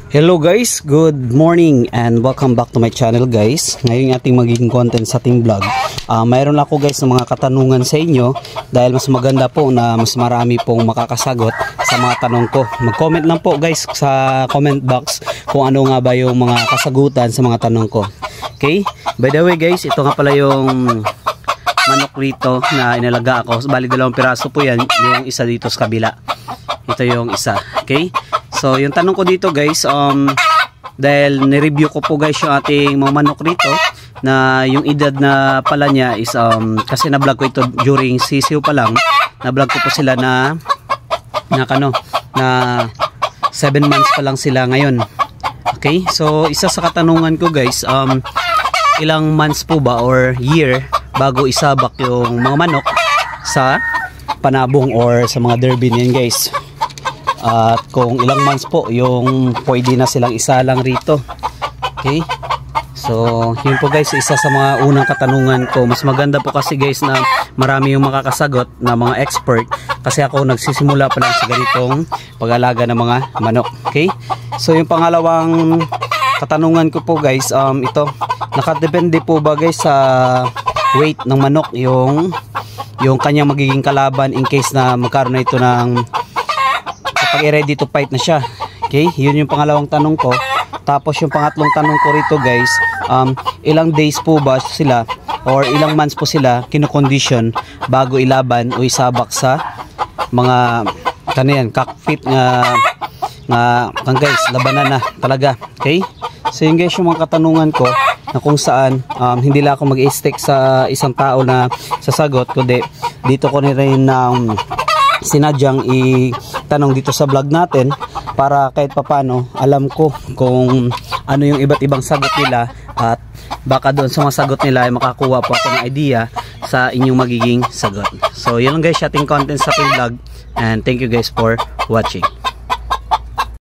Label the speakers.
Speaker 1: Hello guys, good morning and welcome back to my channel guys. Ngayon ating magiging content sa ating vlog. Mayroon ako guys ng mga katanungan sa inyo dahil mas maganda po na mas marami pong makakasagot sa mga tanong ko. Mag-comment lang po guys sa comment box kung ano nga ba yung mga kasagutan sa mga tanong ko. Okay? By the way guys, ito nga pala yung manok rito na inalaga ako. Bali 2 piraso po yan, yung isa dito sa kabila. Ito yung isa. Okay? So, yung tanong ko dito guys, dahil nireview ko po guys yung ating mga manok rito na yung edad na pala niya is, kasi na-vlog ko ito during sisiw pa lang, na-vlog ko po sila na 7 months pa lang sila ngayon. Okay, so isa sa katanungan ko guys, ilang months po ba or year bago isabak yung mga manok sa panabong or sa mga derby niyan guys. At kung ilang months po yung pwede na silang isa lang rito. Okay, so yun po guys, isa sa mga unang katanungan ko. Mas maganda po kasi guys na marami yung makakasagot na mga expert, kasi ako nagsisimula pa lang sa ganitong pag-alaga ng mga manok. Okay, so yung pangalawang katanungan ko po guys, ito, nakadepende po ba guys sa weight ng manok yung kanyang magiging kalaban in case na magkaroon na ito ng pag ready to fight na siya. Okay, yun yung pangalawang tanong ko. Tapos yung pangatlong tanong ko rito guys, ilang days po ba sila or ilang months po sila kinokondisyon bago ilaban o isabak sa mga cockpit nga guys, labanan na talaga. Okay, so yun guys yung mga katanungan ko na kung saan hindi lang ako mag-stick sa isang tao na sasagot, kundi dito ko rin sinadyang itanong dito sa vlog natin para kahit papano alam ko kung ano yung iba't ibang sagot nila, at baka doon sa mga sagot nila ay makakuha po ako ng idea sa inyong magiging sagot. So yun lang guys ating content sa ating vlog, and thank you guys for watching.